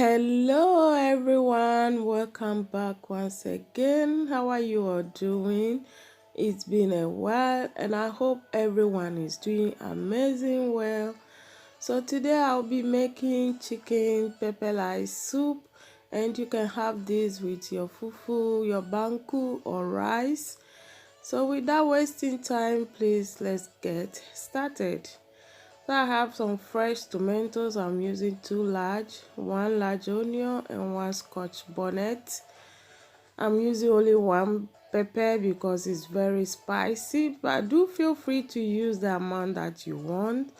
Hello everyone, welcome back once again. How are you all doing? It's been a while and I hope everyone is doing amazing well. So today I'll be making chicken pepper rice soup, and you can have this with your fufu, your banku or rice. So without wasting time, please let's get started. So I have some fresh tomatoes. I'm using one large onion and one scotch bonnet. I'm using only one pepper because it's very spicy, but do feel free to use the amount that you want.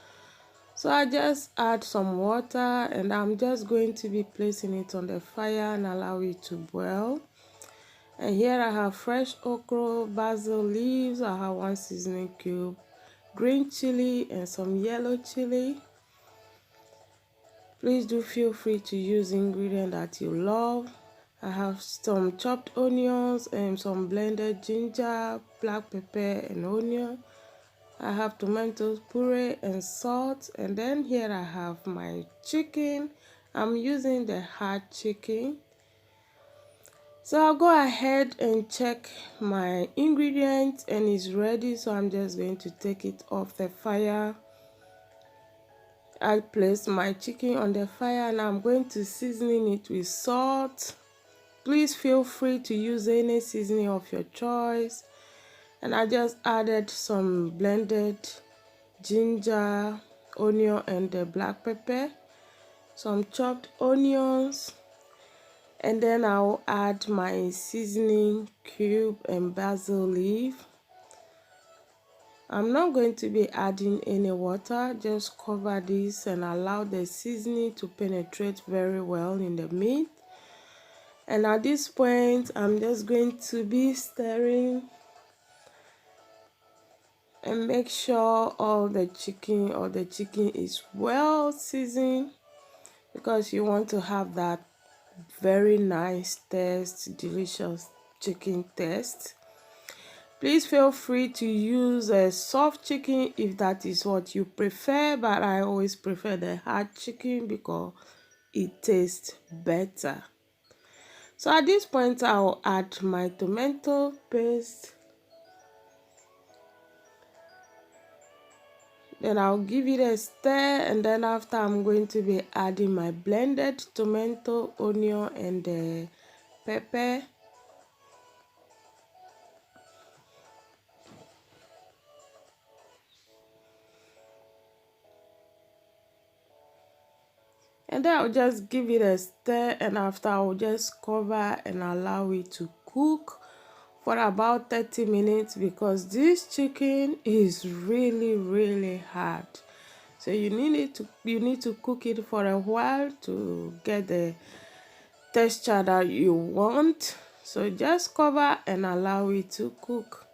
So I just add some water and I'm just going to be placing it on the fire and allow it to boil. And here I have fresh okro, basil leaves. I have one seasoning cube, green chili and some yellow chili. Please do feel free to use ingredients that you love. I have some chopped onions and some blended ginger, black pepper and onion. I have tomatoes, puree and salt. And then here I have my chicken. I'm using the hard chicken. So I'll go ahead and check my ingredients and it's ready. So I'm just going to take it off the fire. I place my chicken on the fire and I'm going to season it with salt. Please feel free to use any seasoning of your choice. And I just added some blended ginger, onion and the black pepper, some chopped onions, and then I'll add my seasoning cube and basil leaf. I'm not going to be adding any water, just cover this and allow the seasoning to penetrate very well in the meat. And at this point, I'm just going to be stirring and make sure all the chicken is well seasoned, because you want to have that very nice taste, delicious chicken taste. Please feel free to use a soft chicken if that is what you prefer, but I always prefer the hard chicken because it tastes better. So at this point, I'll add my tomato paste. Then I'll give it a stir, and then after I'm going to be adding my blended tomato, onion and the pepper. And then I'll just give it a stir, and after I'll just cover and allow it to cook for about 30 minutes because this chicken is really hard. So you need to cook it for a while to get the texture that you want. So just cover and allow it to cook.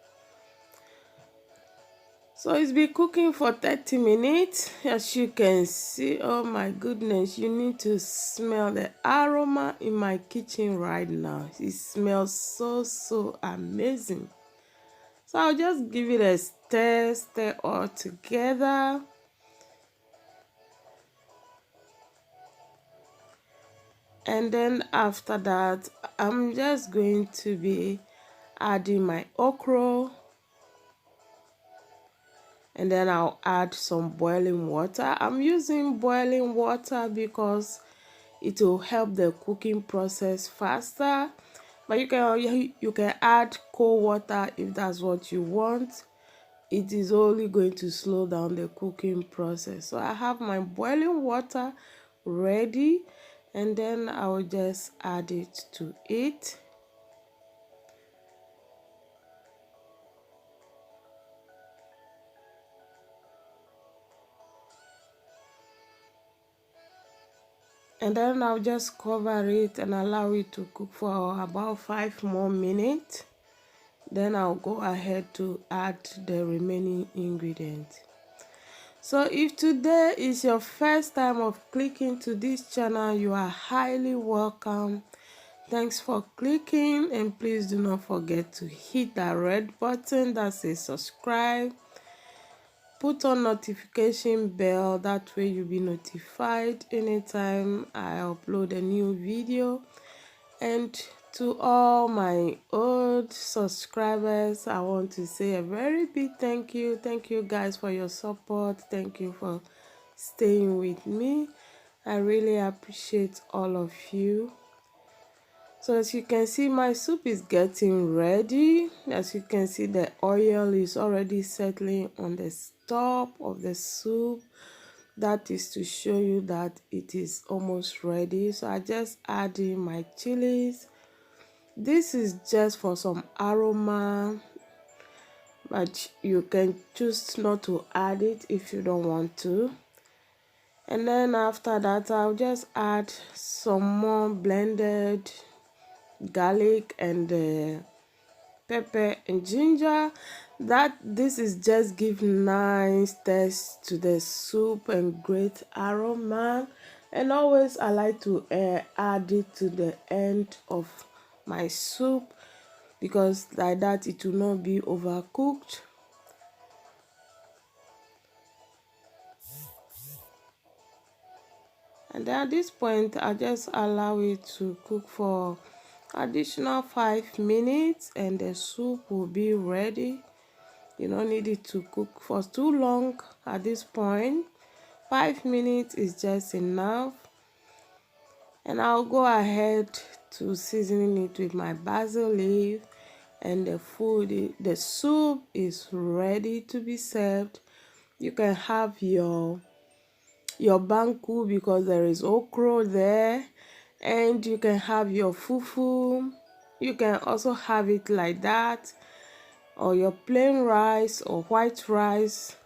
So it's been cooking for 30 minutes. As you can see, oh my goodness, you need to smell the aroma in my kitchen right now. It smells so amazing. So I'll just give it a stir all together. And then after that, I'm just going to be adding my okra. And then I'll add some boiling water. I'm using boiling water because it will help the cooking process faster. But you can add cold water if that's what you want. It is only going to slow down the cooking process. So I have my boiling water ready, and then I will just add it to it. And then I'll just cover it and allow it to cook for about 5 more minutes. Then I'll go ahead to add the remaining ingredients. So if today is your first time of clicking to this channel, you are highly welcome. Thanks for clicking, and please do not forget to hit that red button that says subscribe. put on notification bell, that way you'll be notified anytime I upload a new video. And to all my old subscribers, I want to say a very big thank you guys for your support. Thank you for staying with me. I really appreciate all of you. So as you can see, my soup is getting ready. As you can see, the oil is already settling on the top of the soup. That is to show you that it is almost ready. So I just add in my chilies. This is just for some aroma, but you can choose not to add it if you don't want to. And then after that, I'll just add some more blended garlic and pepper and ginger. This is just give nice taste to the soup and great aroma. And always I like to add it to the end of my soup, because like that it will not be overcooked. And then at this point, I just allow it to cook for additional 5 minutes and the soup will be ready. You don't need it to cook for too long at this point. 5 minutes is just enough. And I'll go ahead to seasoning it with my basil leaf, and the soup is ready to be served. You can have your banku, because there is okro there, and you can have your fufu. You can also have it like that, or your plain rice or white rice.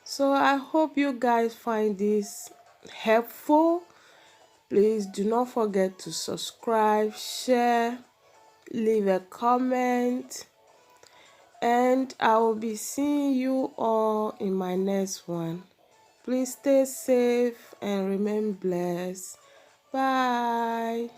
So I hope you guys find this helpful. Please do not forget to subscribe, share, leave a comment, and I will be seeing you all in my next one. Please stay safe and remain blessed. Bye.